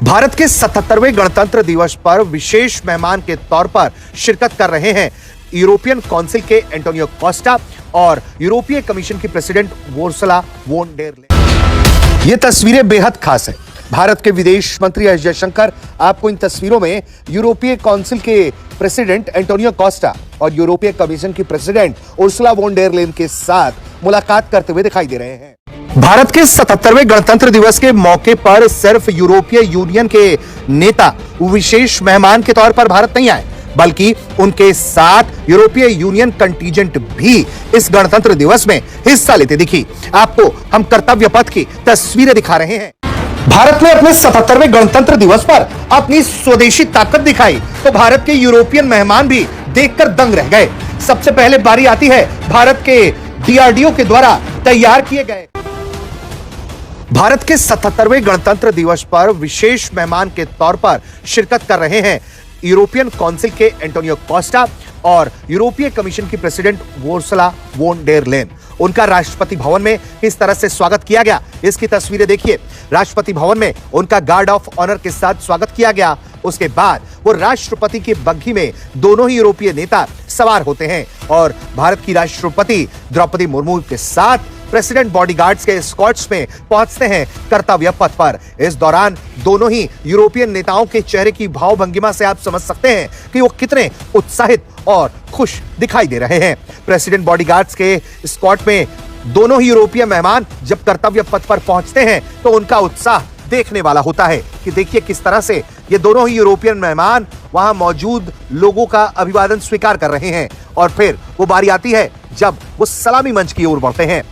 भारत के 77वें गणतंत्र दिवस पर विशेष मेहमान के तौर पर शिरकत कर रहे हैं यूरोपियन काउंसिल के एंटोनियो कोस्टा और यूरोपीय कमीशन की प्रेसिडेंट उर्सुला वोन डेर लेयन। ये तस्वीरें बेहद खास हैं। भारत के विदेश मंत्री एस जयशंकर आपको इन तस्वीरों में यूरोपीय काउंसिल के प्रेसिडेंट एंटोनियो कोस्टा और यूरोपीय कमीशन की प्रेसिडेंट उर्सुला वोन डेर लेयन के साथ मुलाकात करते हुए दिखाई दे रहे हैं। भारत के 77वें गणतंत्र दिवस के मौके पर सिर्फ यूरोपीय यूनियन के नेता विशेष मेहमान के तौर पर भारत नहीं आए, बल्कि उनके साथ यूरोपीय यूनियन कंटीजेंट भी इस गणतंत्र दिवस में हिस्सा लेते दिखी। आपको हम कर्तव्य पथ की तस्वीरें दिखा रहे हैं। भारत ने अपने 77वें गणतंत्र दिवस पर अपनी स्वदेशी ताकत दिखाई तो भारत के यूरोपियन मेहमान भी देखकर दंग रह गए। सबसे पहले बारी आती है भारत के डीआरडीओ के द्वारा तैयार किए गए। भारत के 77वें गणतंत्र दिवस पर विशेष मेहमान के तौर पर शिरकत कर रहे हैं यूरोपियन काउंसिल के एंटोनियो कोस्टा और यूरोपीय कमीशन की प्रेसिडेंट उर्सुला वोन डेर लेयन। उनका राष्ट्रपति भवन में किस तरह से स्वागत किया गया, इसकी तस्वीरें देखिए। राष्ट्रपति भवन में उनका गार्ड ऑफ ऑनर के साथ स्वागत किया गया। उसके बाद वो राष्ट्रपति की बग्घी में दोनों ही यूरोपीय नेता सवार होते हैं और भारत की राष्ट्रपति द्रौपदी मुर्मू के साथ प्रेसिडेंट बॉडीगार्ड्स के एस्कॉर्ट्स में पहुंचते हैं कर्तव्य पथ पर। इस दौरान दोनों ही यूरोपियन नेताओं के चेहरे की भाव भंगिमा से आप समझ सकते हैं कि वो कितने उत्साहित और खुश दिखाई दे रहे हैं। प्रेसिडेंट बॉडीगार्ड्स के एस्कॉर्ट में दोनों ही यूरोपीय मेहमान जब कर्तव्य पथ पर पहुंचते हैं तो उनका उत्साह देखने वाला होता है कि देखिए किस तरह से ये दोनों ही यूरोपियन मेहमान वहां मौजूद लोगों का अभिवादन स्वीकार कर रहे हैं। और फिर वो बारी आती है जब वो सलामी मंच की ओर बढ़ते हैं।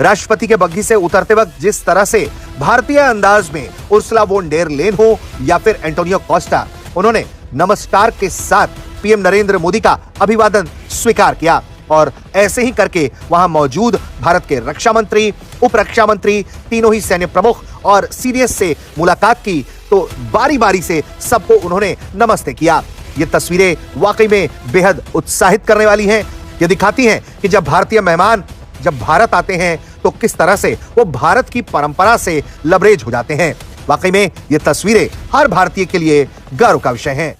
राष्ट्रपति के बग्घी से उतरते वक्त जिस तरह से भारतीय अंदाज में उर्सुला वोन डेर लेयन हो या फिर एंटोनियो कोस्टा, उन्होंने नमस्कार के साथ पीएम नरेंद्र मोदी का अभिवादन स्वीकार किया। और ऐसे ही करके वहां मौजूद भारत के रक्षा मंत्री, उप रक्षा मंत्री, तीनों ही सैन्य प्रमुख और सीडीएस से मुलाकात की तो बारी बारी से सबको उन्होंने नमस्ते किया। ये तस्वीरें वाकई में बेहद उत्साहित करने वाली हैं। ये दिखाती हैं कि जब भारतीय मेहमान जब भारत आते हैं तो किस तरह से वो भारत की परंपरा से लबरेज हो जाते हैं। वाकई में ये तस्वीरें हर भारतीय के लिए गर्व का विषय हैं।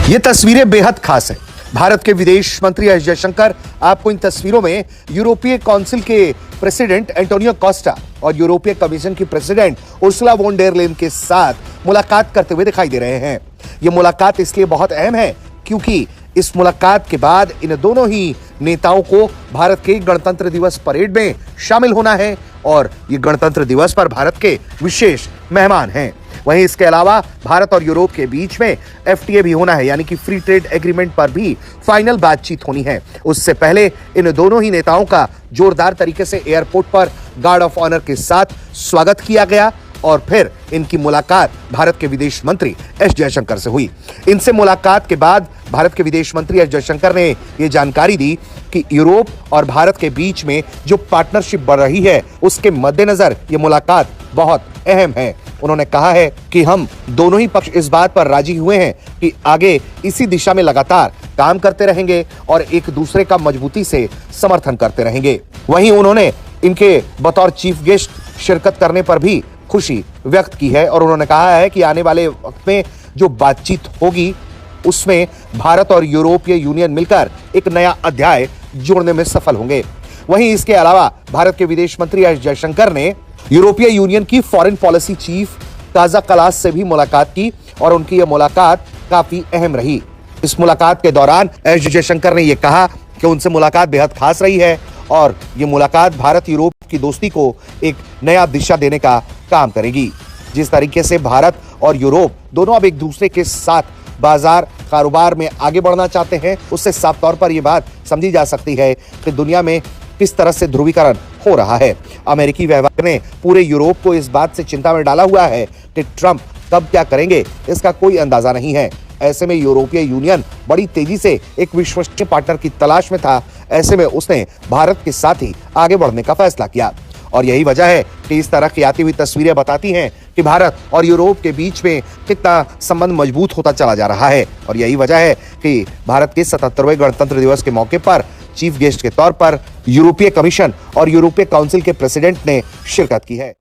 ये तस्वीरें बेहद खास हैं। भारत के विदेश मंत्री एस जयशंकर आपको इन तस्वीरों में यूरोपीय काउंसिल के प्रेसिडेंट एंटोनियो कोस्टा और यूरोपीय कमीशन की प्रेसिडेंट उर्सुला वोन डेर लेयन के साथ मुलाकात करते हुए दिखाई दे रहे हैं। ये मुलाकात इसलिए बहुत अहम है क्योंकि इस मुलाकात के बाद इन दोनों ही नेताओं को भारत के गणतंत्र दिवस परेड में शामिल होना है और ये गणतंत्र दिवस पर भारत के विशेष मेहमान हैं। वहीं इसके अलावा भारत और यूरोप के बीच में एफटीए भी होना है, यानी कि फ्री ट्रेड एग्रीमेंट पर भी फाइनल बातचीत होनी है। उससे पहले इन दोनों ही नेताओं का जोरदार तरीके से एयरपोर्ट पर गार्ड ऑफ ऑनर के साथ स्वागत किया गया और फिर इनकी मुलाकात भारत के विदेश मंत्री एस जयशंकर से हुई। इनसे मुलाकात के बाद भारत के विदेश मंत्री एस जयशंकर ने ये जानकारी दी कि यूरोप और भारत के बीच में जो पार्टनरशिप बढ़ रही है उसके मद्देनजर ये मुलाकात बहुत अहम है। उन्होंने कहा है कि हम दोनों ही पक्ष इस बात पर राजी हुए हैं कि आगे इसी दिशा में लगातार काम करते रहेंगे और एक दूसरे का मजबूती से समर्थन करते रहेंगे। वहीं उन्होंने इनके बतौर चीफ गेस्ट शिरकत करने पर भी खुशी व्यक्त की है और उन्होंने कहा है कि आने वाले वक्त में जो बातचीत होगी उसमें भारत और यूरोपीय यूनियन मिलकर एक नया अध्याय जोड़ने में सफल होंगे। वहीं इसके अलावा भारत के विदेश मंत्री एस जयशंकर ने यूरोपीय यूनियन की foreign policy chief Kaja Kallas से भी मुलाकात की और उनकी यह मुलाकात काफी अहम रही। इस मुलाकात के दौरान एस जयशंकर ने यह कहा कि उनसे मुलाकात बेहद खास रही है और ये मुलाकात भारत यूरोप की दोस्ती को एक नया दिशा देने का काम करेगी। जिस तरीके से भारत और यूरोप दोनों अब एक दूसरे के साथ बाजार कारोबार में आगे बढ़ना चाहते हैं, उससे साफ तौर पर यह बात समझी जा सकती है कि दुनिया में किस तरह से ध्रुवीकरण हो रहा है। अमेरिकी व्यवहार ने पूरे यूरोप को इस बात से चिंता में डाला हुआ है कि ट्रंप कब क्या करेंगे इसका कोई अंदाजा नहीं है। ऐसे में यूरोपीय यूनियन बड़ी तेजी से एक विश्वसनीय पार्टनर की तलाश में था। ऐसे में उसने भारत के साथ ही आगे बढ़ने का फैसला किया और यही वजह है कि इस तरह की आती हुई तस्वीरें बताती हैं कि भारत और यूरोप के बीच में कितना संबंध मजबूत होता चला जा रहा है। और यही वजह है कि भारत के 77वें गणतंत्र दिवस के मौके पर चीफ गेस्ट के तौर पर यूरोपीय कमीशन और यूरोपीय काउंसिल के प्रेसिडेंट ने शिरकत की है।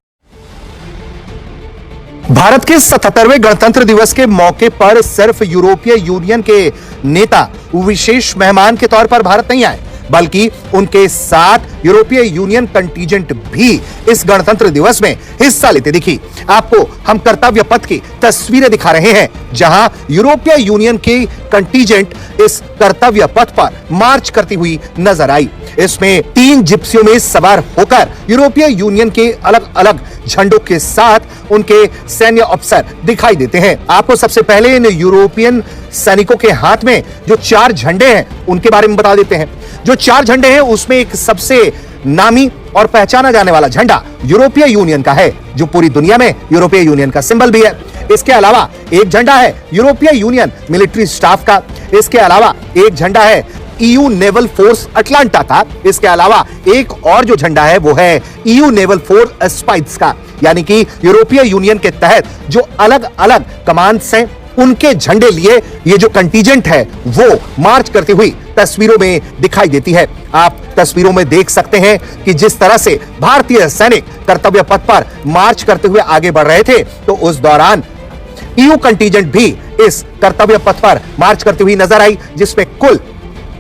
भारत के 77वें गणतंत्र दिवस के मौके पर सिर्फ यूरोपीय यूनियन के नेता विशेष मेहमान के तौर पर भारत नहीं आए, बल्कि उनके साथ यूरोपीय यूनियन कंटीजेंट भी इस गणतंत्र दिवस में हिस्सा लेते दिखी। आपको हम कर्तव्य पथ की तस्वीरें दिखा रहे हैं, जहां यूरोपीय यूनियन की कंटीजेंट इस कर्तव्य पथ पर मार्च करती हुई नजर आई। इसमें 3 जिप्सियों में सवार होकर यूरोपीय यूनियन के अलग अलग झंडों के साथ उनके सैन्य अफसर दिखाई देते हैं। आपको सबसे पहले इन यूरोपियन सैनिकों के हाथ में जो 4 झंडे हैं उनके बारे में बता देते हैं। जो 4 झंडे हैं उसमें एक सबसे नामी और पहचाना जाने वाला झंडा यूरोपीय यूनियन का है, जो पूरी दुनिया में यूरोपीय यूनियन का सिंबल भी है। इसके अलावा एक झंडा है यूरोपीय यूनियन मिलिट्री स्टाफ का। इसके अलावा एक झंडा है ईयू नेवल फोर्स अटलांटा का। इसके अलावा एक और जो झंडा है वो है ईयू नेवल फोर्स स्पाइस का, यानी कि यूरोपीय यूनियन के तहत जो अलग अलग कमांड्स हैं उनके झंडे लिए ये जो कंटीजेंट है वो मार्च करती हुई तस्वीरों में दिखाई देती है। आप तस्वीरों में देख सकते हैं कि जिस तरह से भारतीय सैनिक कर्तव्य पथ पर मार्च करते हुए आगे बढ़ रहे थे, तो उस दौरान ईयू कंटीजेंट भी इस कर्तव्य पथ पर मार्च करती हुई नजर आई, जिसमें कुल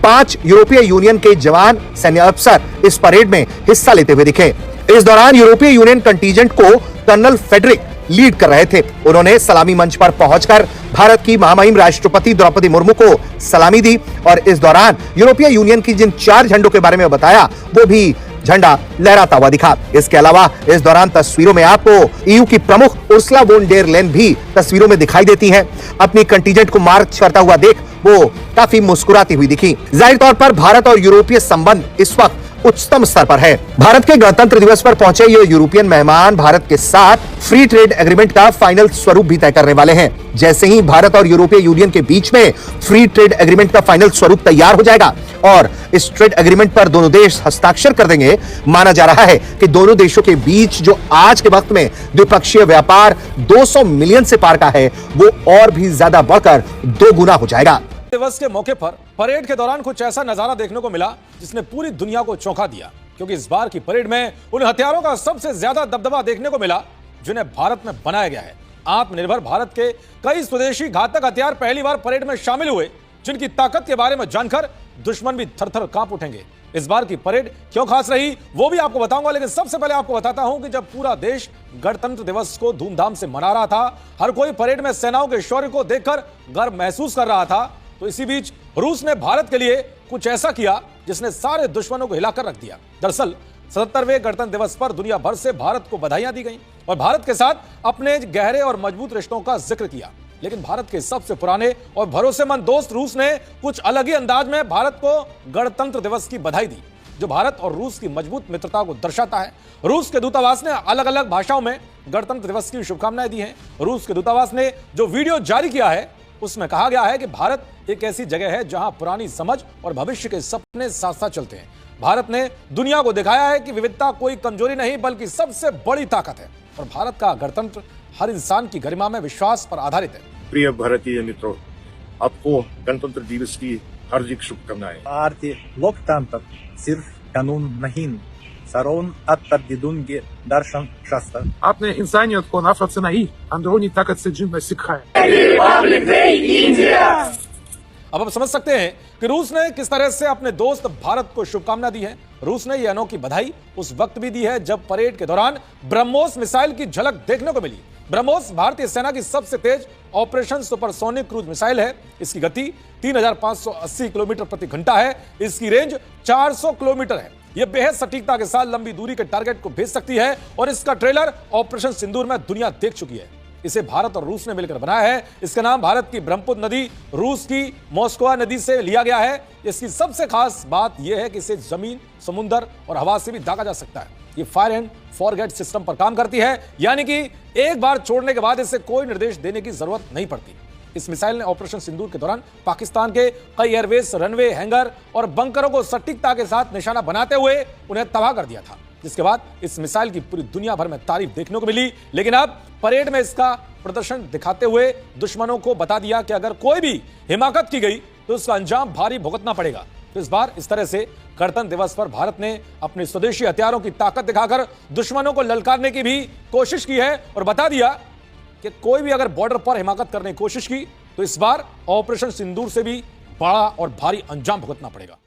5 यूरोपीय यूनियन के जवान सैन्य अफसर इस परेड में हिस्सा लेते हुए दिखे। इस दौरान यूरोपीय यूनियन कंटीजेंट को कर्नल फेडरिक लीड कर रहे थे। उन्होंने सलामी मंच पर पहुंचकर भारत की महामहिम राष्ट्रपति द्रौपदी मुर्मू को सलामी दी और इस दौरान यूरोपीय यूनियन की जिन 4 झंडों के बारे में बताया वो भी झंडा लहराता हुआ दिखा। इसके अलावा इस दौरान तस्वीरों में आपको ईयू की प्रमुख उर्सुला वोन डेर लेन भी तस्वीरों में दिखाई देती हैं। अपनी कंटीजेंट को मार्च करता हुआ देख वो काफी मुस्कुराती हुई दिखी। जाहिर तौर पर भारत और यूरोपीय संबंध इस वक्त उच्चतम स्तर पर है। भारत के गणतंत्र दिवस पर पहुंचे ये यूरोपियन मेहमान भारत के साथ फ्री ट्रेड एग्रीमेंट का फाइनल स्वरूप भी तय करने वाले हैं। जैसे ही भारत और यूरोपीय यूनियन के बीच में फ्री ट्रेड एग्रीमेंट का फाइनल स्वरूप तैयार हो जाएगा और इस ट्रेड एग्रीमेंट पर दोनों देश हस्ताक्षर कर देंगे, माना जा रहा है कि दोनों देशों के बीच जो आज के वक्त में द्विपक्षीय व्यापार 200 मिलियन से पार का है, वो और भी ज्यादा बढ़कर 2 गुना हो जाएगा। दिवस के मौके पर परेड के दौरान कुछ ऐसा नजारा देखने को मिला जिसने पूरी दुनिया को चौंका दिया, क्योंकि इस बार की परेड में उन हथियारों का सबसे ज्यादा दबदबा देखने को मिला जिन्हें भारत में बनाया गया है। आत्मनिर्भर भारत के कई स्वदेशी घातक हथियार पहली बार परेड में शामिल हुए, जिनकी ताकत के बारे में जानकर दुश्मन भी थर-थर कांप उठेंगे। इस बार की परेड क्यों खास रही वो भी आपको बताऊंगा, लेकिन सबसे पहले आपको बताता हूं कि जब पूरा देश गणतंत्र दिवस को धूमधाम से मना रहा था, हर कोई परेड में सेनाओं के शौर्य को देखकर गर्व महसूस कर रहा था, तो इसी बीच रूस ने भारत के लिए कुछ ऐसा किया जिसने सारे दुश्मनों को हिलाकर रख दिया। दरअसल 77वें गणतंत्र दिवस पर दुनिया भर से भारत को बधाइयां दी गईं और भारत के साथ अपने गहरे और मजबूत रिश्तों का जिक्र किया। लेकिन भारत के सबसे पुराने और भरोसेमंद दोस्त रूस ने कुछ अलग ही अंदाज में भारत को गणतंत्र दिवस की बधाई दी, जो भारत और रूस की मजबूत मित्रता को दर्शाता है। रूस के दूतावास ने अलग अलग भाषाओं में गणतंत्र दिवस की शुभकामनाएं दी हैं। रूस के दूतावास ने जो वीडियो जारी किया है उसमें कहा गया है कि भारत एक ऐसी जगह है जहां पुरानी समझ और भविष्य के सपने साथ साथ चलते हैं। भारत ने दुनिया को दिखाया है कि विविधता कोई कमजोरी नहीं बल्कि सबसे बड़ी ताकत है और भारत का गणतंत्र हर इंसान की गरिमा में विश्वास पर आधारित है। प्रिय भारतीय मित्रों, आपको गणतंत्र दिवस की हार्दिक शुभकामनाएं। भारतीय लोकतंत्र सिर्फ कानून नहीं, सरोन अत्तरदिदुंगे दर्शन शास्त्र। आपने इंसानियत को नफरत से नहीं, अंदरूनी ताकत से जीना सिखाया। अब आप समझ सकते हैं कि रूस ने किस तरह से अपने दोस्त भारत को शुभकामना दी है। रूस ने यह अनोखी बधाई उस वक्त भी दी है जब परेड के दौरान ब्रह्मोस मिसाइल की झलक देखने को मिली। ब्रह्मोस भारतीय सेना की सबसे तेज ऑपरेशन सुपरसोनिक क्रूज मिसाइल है। इसकी गति 3580 किलोमीटर प्रति घंटा है। इसकी रेंज 400 किलोमीटर है। यह बेहद सटीकता के साथ लंबी दूरी के टारगेट को भेज सकती है और इसका ट्रेलर ऑपरेशन सिंदूर में दुनिया देख चुकी है। इसे भारत और रूस ने मिलकर बनाया है। इसका नाम भारत की ब्रह्मपुत्र नदी, रूस की मोस्कवा नदी से लिया गया है। इसकी सबसे खास बात यह है कि इसे जमीन, समुद्र और हवा से भी दागा जा सकता है। ये फायर एंड फॉरगेट सिस्टम पर काम करती है, यानी कि एक बार छोड़ने के बाद इसे कोई निर्देश देने की जरूरत नहीं पड़ती। इस मिसाइल ने ऑपरेशन सिंदूर के दौरान पाकिस्तान के कई एयरवेज, रनवे, हैंगर और बंकरों को सटीकता के साथ निशाना बनाते हुए उन्हें तबाह कर दिया था, जिसके बाद इस मिसाइल की पूरी दुनिया भर में तारीफ देखने को मिली। लेकिन अब परेड में इसका प्रदर्शन दिखाते हुए दुश्मनों को बता दिया कि अगर कोई भी हिमाकत की गई तो उसका अंजाम भारी भुगतना पड़ेगा। तो इस बार इस तरह से गणतंत्र दिवस पर भारत ने अपने स्वदेशी हथियारों की ताकत दिखाकर दुश्मनों को ललकारने की भी कोशिश की है और बता दिया कि कोई भी अगर बॉर्डर पर हिमाकत करने की कोशिश की तो इस बार ऑपरेशन सिंदूर से भी बड़ा और भारी अंजाम भुगतना पड़ेगा।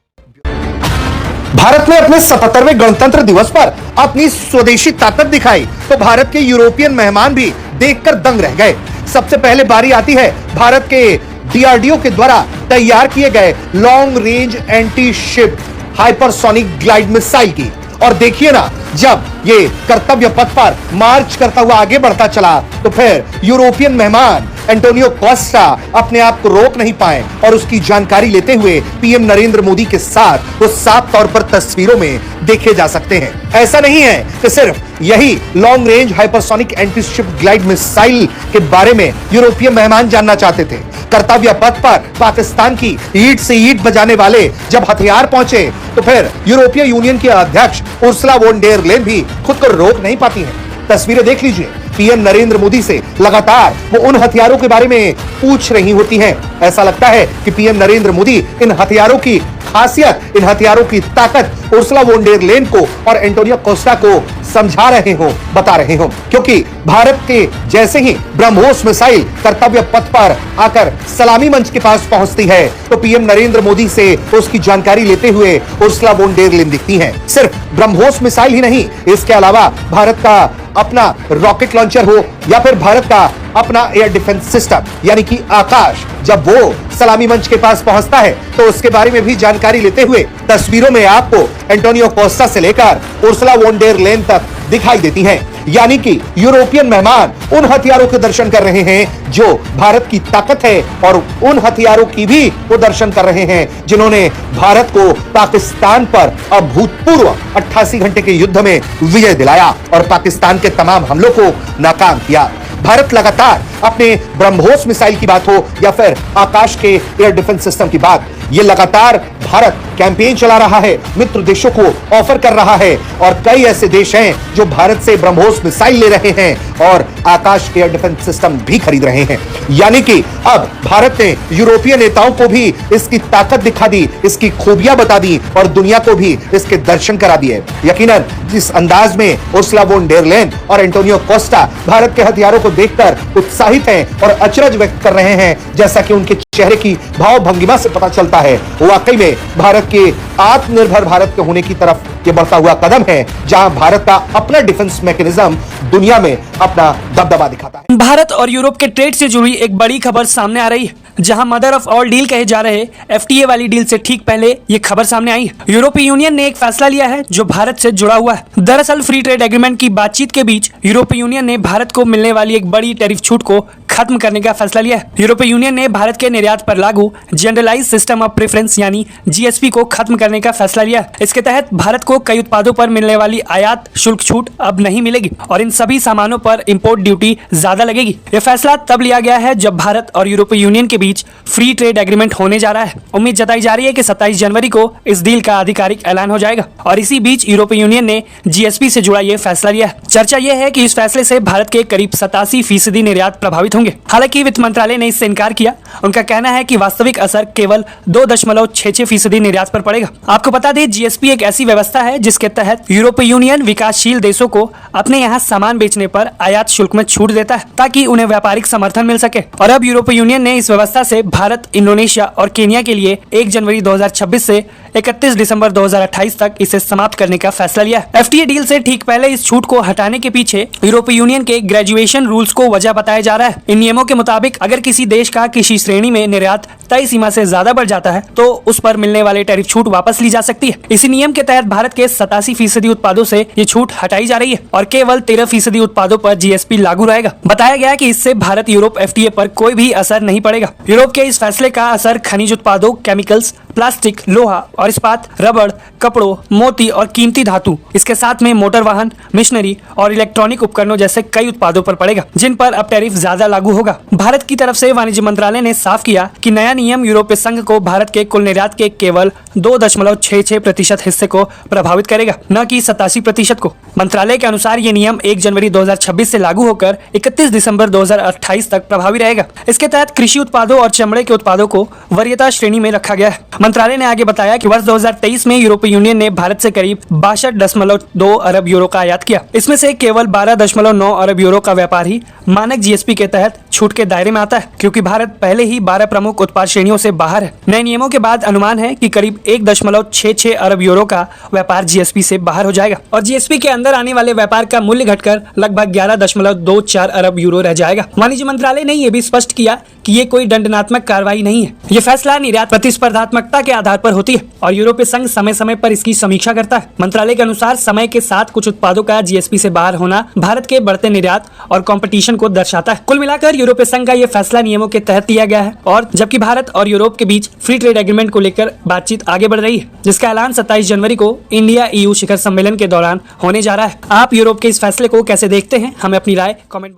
भारत ने अपने 77वें गणतंत्र दिवस पर अपनी स्वदेशी ताकत दिखाई तो भारत के यूरोपियन मेहमान भी देखकर दंग रह गए। सबसे पहले बारी आती है भारत के डीआरडीओ के द्वारा तैयार किए गए long range anti ship hypersonic glide missile की। और देखिए ना, जब ये कर्तव्य पथ पर मार्च करता हुआ आगे बढ़ता चला तो फिर यूरोपियन मेहमान एंटोनियो कोस्टा अपने आप को रोक नहीं पाए और उसकी जानकारी लेते हुए पीएम नरेंद्र मोदी के साथ वो साफ तौर पर तस्वीरों में देखे जा सकते हैं। ऐसा नहीं है कि सिर्फ यही long range hypersonic anti ship glide missile के बारे में यूरोपियन मेहमान जानना चाहते थे। कर्तव्य पथ पर पाकिस्तान की ईंट से ईंट बजाने वाले जब हथियार पहुंचे तो फिर यूरोपीय यूनियन के अध्यक्ष उर्सुला वोन डेर लेन भी खुद को रोक नहीं पाती हैं। तस्वीरें देख लीजिए, पीएम नरेंद्र मोदी से लगातार वो उन हथियारों के बारे में पूछ रही होती हैं। ऐसा लगता है कि पीएम नरेंद्र मोदी इन हथियारों की खासियत, इन हथियारों की ताकत उर्सुला वोन डेर लेन को और एंटोनियो कोस्टा को समझा रहे हो, बता रहे हो, क्योंकि भारत के जैसे ही ब्रह्मोस मिसाइल कर्तव्य पथ पर आकर सलामी मंच के पास पहुंचती है तो पीएम नरेंद्र मोदी से उसकी जानकारी लेते हुए उर्सुला वोन डेर लेन दिखती हैं। सिर्फ ब्रह्मोस मिसाइल ही नहीं, इसके अलावा भारत का अपना रॉकेट लॉन्चर हो या फिर भारत का अपना एयर डिफेंस सिस्टम यानी कि आकाश, जब वो सलामी मंच के पास पहुंचता है तो उसके बारे में भी जानकारी लेते हुए तस्वीरों में आपको एंटोनियो कोस्टा से लेकर उर्सुला वोन डेर लेन तक दिखाई देती हैं। यानी कि यूरोपियन मेहमान उन हथियारों के दर्शन कर रहे हैं जो भारत की ताकत है और उन हथियारों की भी वो दर्शन कर रहे हैं जिन्होंने भारत को पाकिस्तान पर अभूतपूर्व 88 घंटे के युद्ध में विजय दिलाया और पाकिस्तान के तमाम हमलों को नाकाम किया। भारत लगातार अपने ब्रह्मोस मिसाइल की बात हो या फिर आकाश के एयर डिफेंस सिस्टम की बात, ये लगातार भारत कैंपेन चला रहा है, मित्र देशों को ऑफर कर रहा है और कई ऐसे देश हैं जो भारत से ब्रह्मोस मिसाइल ले रहे हैं और आकाश एयर डिफेंस सिस्टम भी खरीद रहे हैं। यानी कि अब भारत ने यूरोपीय नेताओं को भी इसकी ताकत दिखा दी, इसकी खूबियां बता दी और दुनिया को भी इसके दर्शन करा दिए। यकीनन जिस अंदाज में उर्सुला वोन डेर लेन और एंटोनियो कोस्टा भारत के हथियारों को देखकर उत्साहित हैं और अचरज व्यक्त कर रहे हैं, जैसा कि उनके चेहरे की भाव भंगिमा से पता चलता है, वाकई में भारत के आत्मनिर्भर भारत के होने की तरफ ये बढ़ता हुआ कदम है, जहां भारत का अपना डिफेंस मैकेनिज्म दुनिया में अपना दबदबा दिखाता है। भारत और यूरोप के ट्रेड से जुड़ी एक बड़ी खबर सामने आ रही है, जहां मदर ऑफ ऑल डील कहे जा रहे एफटीए वाली डील से ठीक पहले ये खबर सामने आई है। यूरोपीय यूनियन ने एक फैसला लिया है जो भारत से जुड़ा हुआ है। दरअसल फ्री ट्रेड एग्रीमेंट की बातचीत के बीच यूरोपीय यूनियन ने भारत को मिलने वाली एक बड़ी टैरिफ छूट को खत्म करने का फैसला लिया है। यूरोपीय यूनियन ने भारत के निर्यात पर लागू जनरलाइज सिस्टम ऑफ प्रेफरेंस यानी जीएसपी को खत्म करने का फैसला लिया है। इसके तहत भारत को कई उत्पादों पर मिलने वाली आयात शुल्क छूट अब नहीं मिलेगी और इन सभी सामानों पर इंपोर्ट ड्यूटी ज्यादा लगेगी। यह फैसला तब लिया गया है जब भारत और यूरोपीय यूनियन के बीच फ्री ट्रेड एग्रीमेंट होने जा रहा है। उम्मीद जताई जा रही है कि 27 जनवरी को इस डील का आधिकारिक ऐलान हो जाएगा और इसी बीच यूरोपीय यूनियन ने जीएसपी से जुड़ा यह फैसला लिया है। चर्चा यह है कि इस फैसले से भारत के करीब 87% निर्यात प्रभावित होंगे। हालांकि वित्त मंत्रालय ने इससे इनकार किया। उनका कहना है कि वास्तविक असर केवल 2.66% निर्यात पर पड़ेगा। आपको बता दें, जीएसपी एक ऐसी व्यवस्था है जिसके तहत यूरोपीय यूनियन विकासशील देशों को अपने यहाँ सामान बेचने पर आयात शुल्क में छूट देता है ताकि उन्हें व्यापारिक समर्थन मिल सके। और अब यूरोपीय यूनियन ने इस व्यवस्था से भारत, इंडोनेशिया और केन्या के लिए 1 जनवरी 2026 से 31 दिसंबर 2028 तक इसे समाप्त करने का फैसला लिया। एफटीए डील से ठीक पहले इस छूट को हटाने के पीछे यूरोपीय यूनियन के ग्रेजुएशन रूल्स को वजह बताया जा रहा है। इन नियमों के मुताबिक अगर किसी देश का किसी श्रेणी में निर्यात तय सीमा से ज्यादा बढ़ जाता है तो उस पर मिलने वाले टैरिफ छूट वापस ली जा सकती है। इसी नियम के तहत भारत के 87% उत्पादों से ये छूट हटाई जा रही है और केवल 13% उत्पादों पर जीएसपी लागू रहेगा। बताया गया कि इससे भारत यूरोप एफटीए पर कोई भी असर नहीं पड़ेगा। यूरोप के इस फैसले का असर खनिज उत्पादों, केमिकल्स, प्लास्टिक, लोहा और इस्पात, रबड़, कपड़ों, मोती और कीमती धातु, इसके साथ में मोटर वाहन, मशीनरी और इलेक्ट्रॉनिक उपकरणों जैसे कई उत्पादों पर पड़ेगा जिन पर अब टैरिफ ज्यादा लागू होगा। भारत की तरफ से वाणिज्य मंत्रालय ने साफ किया कि नया नियम यूरोपीय संघ को भारत के कुल निर्यात के केवल 2.66% हिस्से को प्रभावित करेगा, न कि 87% को। मंत्रालय के अनुसार ये नियम 1 जनवरी 2026 से लागू होकर 31 दिसंबर 2028 तक प्रभावी रहेगा। इसके तहत कृषि उत्पादों और चमड़े के उत्पादों को वरीयता श्रेणी में रखा गया है। मंत्रालय ने आगे बताया कि वर्ष 2023 में यूरोपीय यूनियन ने भारत से करीब 62.2 अरब यूरो का आयात किया। इसमें से केवल 12.9 अरब यूरो का व्यापार ही मानक जीएसपी के तहत छूट के दायरे में आता है, क्योंकि भारत पहले ही 12 प्रमुख उत्पाद श्रेणियों से बाहर है। नए नियमों के बाद अनुमान है कि करीब 1.66 अरब यूरो का व्यापार जीएसपी से बाहर हो जाएगा और जीएसपी के अंदर आने वाले व्यापार का मूल्य घटकर लगभग 11.24 अरब यूरो रह जाएगा। वाणिज्य मंत्रालय ने यह भी स्पष्ट किया कि ये कोई दंडात्मक कार्रवाई नहीं है। ये फैसला निर्यात प्रतिस्पर्धात्मकता के आधार पर होती है और यूरोपीय संघ समय समय पर इसकी समीक्षा करता है। मंत्रालय के अनुसार समय के साथ कुछ उत्पादों का जीएसपी से बाहर होना भारत के बढ़ते निर्यात और कंपटीशन को दर्शाता है। कुल मिलाकर यूरोपीय संघ का यह फैसला नियमों के तहत लिया गया है और जबकि भारत और यूरोप के बीच फ्री ट्रेड एग्रीमेंट को लेकर बातचीत आगे बढ़ रही है, जिसका ऐलान 27 जनवरी को इंडिया EU शिखर सम्मेलन के दौरान होने जा रहा है। आप यूरोप के इस फैसले को कैसे देखते हैं? हमें अपनी राय कमेंट